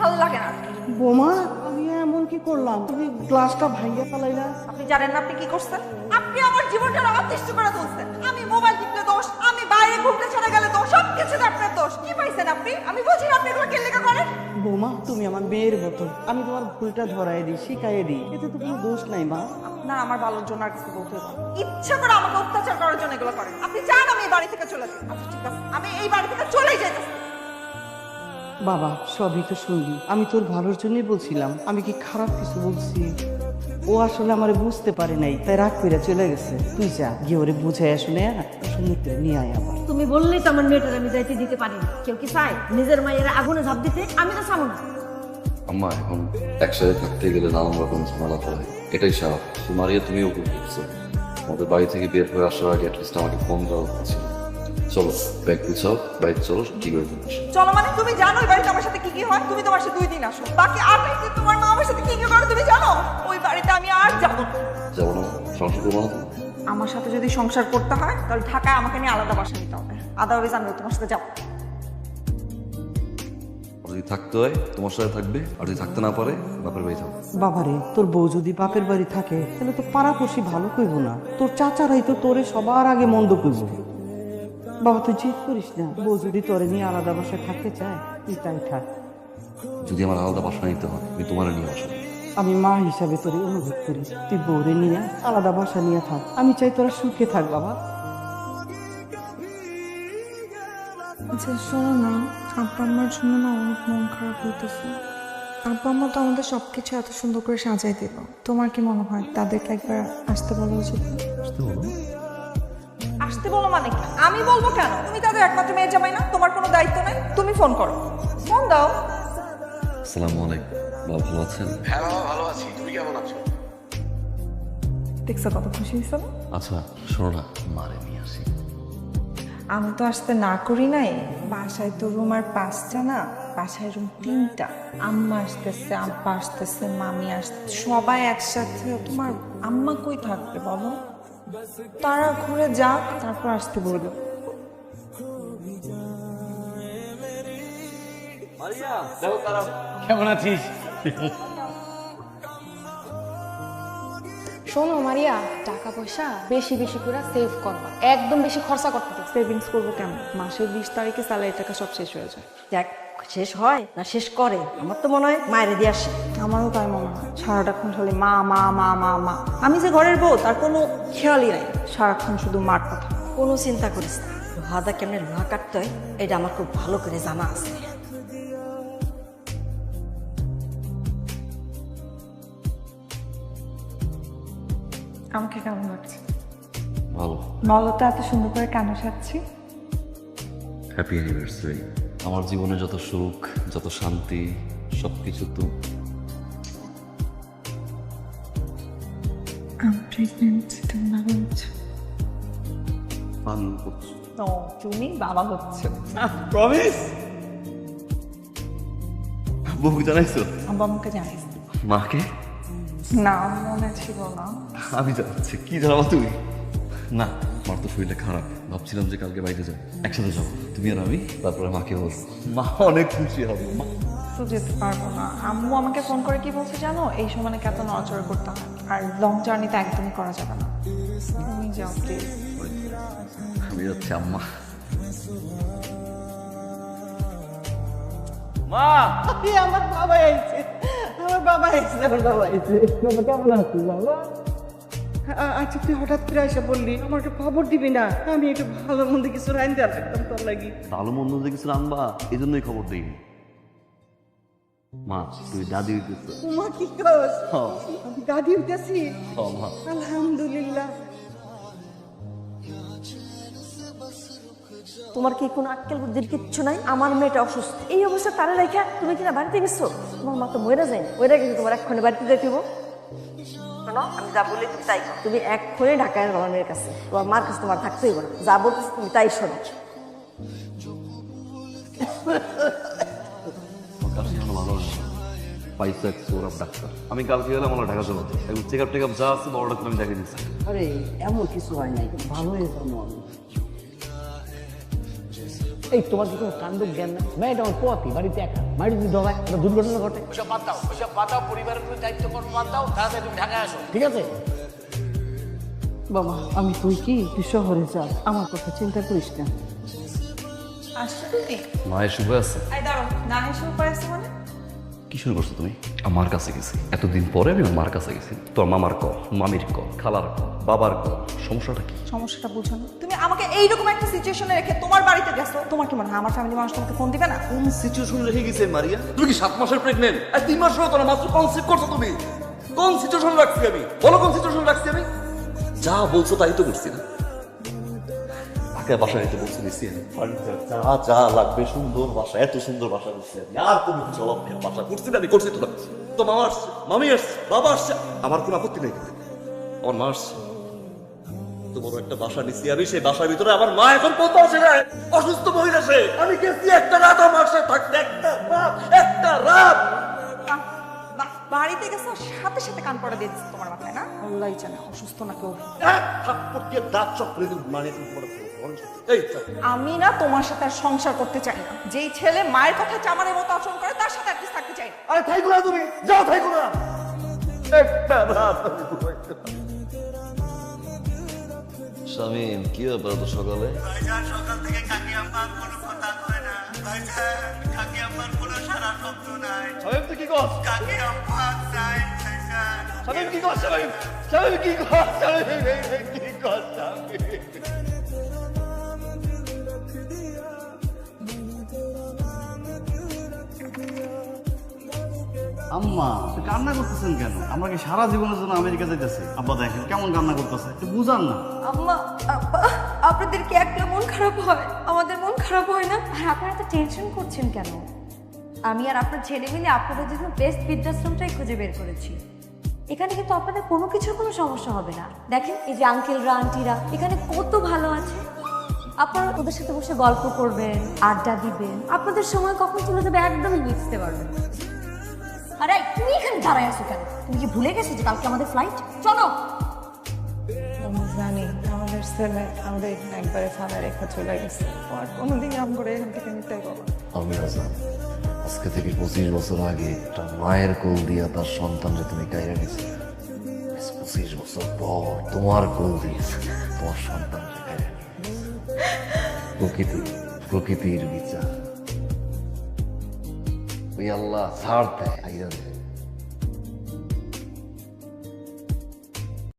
ভালো লাগে না। বোমা আমি এমন কি করলাম তুমি গ্লাসটা ভাঙিয়ে ফেলাইলা? আপনি জানেন না আপনি কি করছেন? আপনি আমার জীবনটা অতিষ্ঠ করে তুলছেন। আমি মোবাইল টিপলে দোষ, আমি বাইরে ঘুরতে চলে গেলে দোষ, সবকিছুতে আপনার দোষ। কি পাইছেন আপনি? আমি বুঝি না আপনি এগুলো কেন লেখা করেন। বোমা তুমি আমার মেয়ের মতো, আমি তোমার ভুলটা ধরাই দিই, শিখাই দিই, এতে তো কোনো দোষ নাই মা। আপনার আমার ভালোর জন্য আর কিছু বলতে হবে না। ইচ্ছা করে আমাকে অত্যাচার করার জন্য এগুলো করেন। আপনি চান আমি এই বাড়ি থেকে চলে যাই? আচ্ছা ঠিক আছে, আমি এই বাড়ি থেকে চলেই যাইতেছি। বাবা সবই তো শুনলি, আমি তোর ভালোর জন্যই বলছিলাম, আমি কি খারাপ কিছু বলছি? ও আসলে আমারে বুঝতে পারে নাই, তাই রাগ করে চলে গেছে। তুই যা গিয়ে ওরে বুঝাই শুনে সুন্দর করে নিয়ে আয় আবার। তুমি বললেই তো আমার মেয়েটার আমি যাইতে দিতে পারি না। কেউ কি চায় নিজের মায়ের আগুনে ঝাঁপ দিতে? আমি তো চাবো না। আম্মা এখন একসাথে থাকতে গেলে নানান রকম ঝামেলা হয়, এটাই স্বাভাবিক। তোমারিয়া তুমিও করছো, আমাদের বাড়ি থেকে বের হয়ে আসার আগে অ্যাটলিস্ট আমাকে ফোন দেওয়া উচিত। চলো ব্যাগ গুছাও, বাইরে চলো, কি করে চলো মানে তুমি জানো ওই বাড়িতে আমার সাথে কি কি হয়? তুমি তো আমার সাথে 2 দিন আসো, বাকি 28 দিন তোমার মা আমার সাথে কি কি করে তুমি জানো? ওই বাড়িতে আমি আর যাবো না। যাবো না? সংসার করবো না তো? আমার সাথে যদি সংসার করতে হয় তাহলে ঢাকায় আমাকে নিয়ে আলাদা বাসা নিতে হবে, আদারওয়াইজ আমি তোমার সাথে যাবো। যদি থাকতে হয় তোমার সাথে থাকবে, আর যদি থাকতে না পারে বাপের বাড়ি থাকবে। বাবারে তোর বউ যদি বাপের বাড়ি থাকে তাহলে তো পাড়াপড়শি ভালো কইব না, তোর চাচারাই তো তোরে সবার আগে মন্দ কইব। বাবা তুই জিদ করিস না, বউ যদি তোরে নিয়ে আলাদা বাসায় থাকতে চায় তুই তাই থাক। যদি আমার আলাদা বাসা নিতে হয় আমি তোমার নিয়ে বসবো। আমি মা হিসাবে তোরে অনুভব করি, তুই বউরে নিয়ে আলাদা বাসা নিয়ে থাক, আমি চাই তোরা সুখে থাক বাবা। আচ্ছা শোনো না, আব্বা আমার জন্য না অনেক মন খারাপ হইতেছে। আব্বা আম্মা তো আমাদের সবকিছু এত সুন্দর করে সাজাই দিল, তোমার কি মনে হয় তাদেরকে একবার আসতে বলা উচিত? আসতে বলো মানে কি? আমি বলবো কেন? তুমি তাদের একমাত্র মেয়ে জামাই না? তোমার কোনো দায়িত্ব নাই? তুমি ফোন করো, ফোন দাও। আসসালামু আলাইকুম, বাবা ভালো আছেন? হ্যাঁ বাবা ভালো আছি, তুমি কেমন আছো? দেখছো কত খুশি হয়েছিল? আচ্ছা শোনো না, মারে নিয়ে আসি। আমি তো আসতে না করি নাই, বাসায় তো রুম আর 5টা না, বাসায় রুম 3টা। আম্মা আসতেছে, আব্বা আসতেছে, মামি আসতেছে, সবাই একসাথে। তোমার আম্মা কই থাকবে বলো? তারা ঘুরে যাক, তারপর আসতে বললো। কেমন আছিস? শোনো মারিয়া, টাকা পয়সা বেশি বেশি করে সেভ করবা, একদম বেশি খরচা করতে দিস। সেভিংস করবো কেন? মাসের 20 তারিখে স্যালারি টাকা সব শেষ হয়ে যায়। দেখ শেষ হয় না শেষ করে, আমার তো মনে হয় মায়ের দিয়ে আসে। আমারও তাই মনে হয়, সারাটাক্ষণ খালি মা মা মা মা মা। আমি যে ঘরের বউ তার কোনো খেয়ালই নাই, সারাক্ষণ শুধু মার কথা। কোনো চিন্তা করিস না, লোহাদা কেমনে লোহা কাটতে হয় এটা আমার খুব ভালো করে জানা আছে। আমাকে কেমন লাগছে ভালো। বলো তো, এত সুন্দর করে কেন সাজছি? Happy anniversary. আমার জীবনে যত সুখ, যত শান্তি, সবকিছু তো আমি প্রেগনেন্ট, তুমি ভালো হচ্ছে? পান করছো। ও তুমি বাবা হচ্ছে? প্রমিস? বউকে জানাইছো? আব্বা আমাকে জানিস? মাকে? না মনে ছিল না। আমি জানাচ্ছি। কি জানাবো তুমি? না আমার তো শরীরটা খারাপ, ভাবছিলাম যে কালকে বাইরে যাবো, একসাথে যাবো তুমি আর আমি, তারপরে মাকে বলবো, মা অনেক খুশি হবে। মা তো যেতে পারবো না। আম্মু আমাকে ফোন করে কি বলছে জানো? এই সময় নাকি এত নড়াচড়া করতে হয়, আর লং জার্নিতে একদমই করা যাবে না। তুমি যাও প্লিজ। আমি যাচ্ছি আম্মা। মা আমার বাবা আইছে, আমার বাবা আইছে, আমার বাবা আইছে। বাবা কেমন আছিস বাবা? আচ্ছা তুই হঠাৎ করে এসে বললি, আমাকে খবর দিবি না? আমি একটু ভালো মন্দ কিছু রাইন দেওয়া লাগতাম তোর লাগি। ভালো মন্দ যে কিছু আনবা এই জন্যই খবর দিইনি। মা তুই দাদি হইতেছ। উমা কি কস? আমি দাদি হইতেছি? মা আলহামদুলিল্লাহ। তোমার কি কোনো আক্কেল বুদ্ধির কিচ্ছু নাই? আমার মেয়েটা অসুস্থ, এই অবস্থা তারা রেখা তুমি কিনা বাড়িতে গেছো? তোমার মা তো মরে যায়, ওইটা গেছে তোমার এক্ষণে বাড়িতে যেতে হবো। শোনো, আমি যা বলি তুমি তাই করো। তুমি এক্ষণে ঢাকায় আমার মেয়ের কাছে, তোমার মার কাছে তোমার থাকতেই হইব না, যা বলতেছি তুমি তাই শোনো। কাছে ভালো হচ্ছে, পাইছে এক সৌরভ ডাক্তার। আমি কালকে গেলাম আমার ঢাকা চলে যেত, এবং চেক আপ টেক আপ যা আছে বড় ডাক্তার আমি দেখে দিচ্ছি। আরে এমন কিছু হয় নাই, ভালো হয়ে যাবো আমি। এই তোমার কি কোনো কাণ্ড জ্ঞান না? মেয়েটা আমার পথই বাড়িতে একা, মায়ের যদি ডগায় একটা দুর্ঘটনা ঘটে। ওসব বাদ দাও, পরিবারের প্রতি দায়িত্ব বাদ দাও, তাড়াতাড়ি তুমি ঢাকায় আসো, ঠিক আছে? বাবা আমি তুই তুই শহরে যা, আমার কথা চিন্তা করিস না। আসছো তুমি? মায়ের শুভ আছে। আই দাঁড়াও, না হেসে উপায় আছে মানে? কি শুরু করছো তুমি? আমার কাছে গেছি, এতদিন পরে আমি আমার কাছে গেছি। তোর মামার কল, মামির কল, খালার কল, বাবার কল, সমস্যাটা কি? সমস্যাটা বুঝো না তুমি আমাকে এইরকম একটা সিচুয়েশনে রেখে তোমার বাড়িতে গেছো, তোমার কি মনে হয় আমার ফ্যামিলি মানুষ তোমাকে ফোন দিবে না? কোন সিচুয়েশন রেখে গেছে মারিয়া? তুমি কি 7 মাসের প্রেগনেন্ট? আর 3 মাস হলো তোরা মাত্র কনসিভ করছো তুমি। কোন সিচুয়েশন রাখছি আমি? বলো কোন সিচুয়েশন রাখছি আমি? যা বলছো তাই তো করছি না। বাসায় নিতে বলছি নিছি আমি। যা যা লাগবে, সুন্দর বাসা, এত সুন্দর বাসা করছি আমি। আর তুমি জবাব নেই, বাসা করছি না আমি, করছি তো না। তো মামা আসছে, মামি আসছে, বাবা আসছে, আমার কোনো আপত্তি নেই কিন্তু। আমার মা আসছে, তো বড় একটা বাসা নিচ্ছি আমি, সেই বাসার ভিতরে আমার মা এখন পৌঁছে আসে না, অসুস্থ মহিলা সে। আমি গেছি একটা রাত আমার সাথে থাকতে, একটা রাত। বাড়িতে গেছো সাথে সাথে কান পড়া দিয়ে দিচ্ছে তোমার মাথায় না? আল্লাহ জানে অসুস্থ না কেউ। থাপ্পড় দিয়ে দাঁত চক করে দিন, মানে তুমি বড় এই আমি না তোমার সাথে আর সংসার করতে চাই না। যেই ছেলে মায়ের কথা চামারের মতো আচরণ করে তার সাথে অ্যাটলিস্ট থাকতে চাই না। আরে থাইকো না তুমি, যাও থাইকো না। একটা রাত আমি ঘুমাইতে পারি। শামিম কি ব্যাপার তো সকালে? ভাইজান সকাল থেকে কাকি আম্মা কোনো কথা কয় না। ভাইজান কাকি আম্মার কোনো সারা শব্দ নাই। শামিম তুই কি কর? কাকি আম্মা চাই ভাইজান। শামিম কি কর? শামিম কি কর? শামিম কি কর? আম্মা আপনি কান্না করতেছেন কেন? আমরা কি সারা জীবনের জন্য আমেরিকা যাইতেছি? আব্বা দেখেন কেমন কান্না করতেছে, একটু বুঝান না। আম্মা আব্বা, আপনাদের কি একটা মন খারাপ হয়? আমাদের মন খারাপ হয় না? আর আপনারা তো টেনশন করছেন কেন? আমি আর আপনার ছেলে মিলে আপনাদের জন্য বেস্ট বৃদ্ধাশ্রমটাই খুঁজে বের করেছি। এখানে কিন্তু আপনাদের কোনো কিছুর কোনো সমস্যা হবে না। দেখেন এই যে আঙ্কেলরা আন্টিরা এখানে কত ভালো আছে। আপনারা ওদের সাথে বসে গল্প করবেন, আড্ডা দিবেন, আপনাদের সময় কখন চলে যাবে একদমই বুঝতে পারবেন। আরে তুমি এখানে দাঁড়ায় আছো কেন? তুমি কি ভুলে গেছো যে কালকে আমাদের ফ্লাইট? চলো। আমি জানি আমাদের ছেলে আমাদের এখানে একবারে ফালা রেখা চলে গেছে, আর কোনোদিন আম করে এখান থেকে নিতে পারবো না। আমি আজান আজকে থেকে 25 বছর আগে একটা মায়ের কোল দিয়া তার সন্তানকে তুমি কাইরা গেছি। 25 বছর পর তোমার কোল দিয়ে তোমার সন্তানকে কাইরা প্রকৃতির বিচার। ওই আল্লাহ ছাড় দেয়।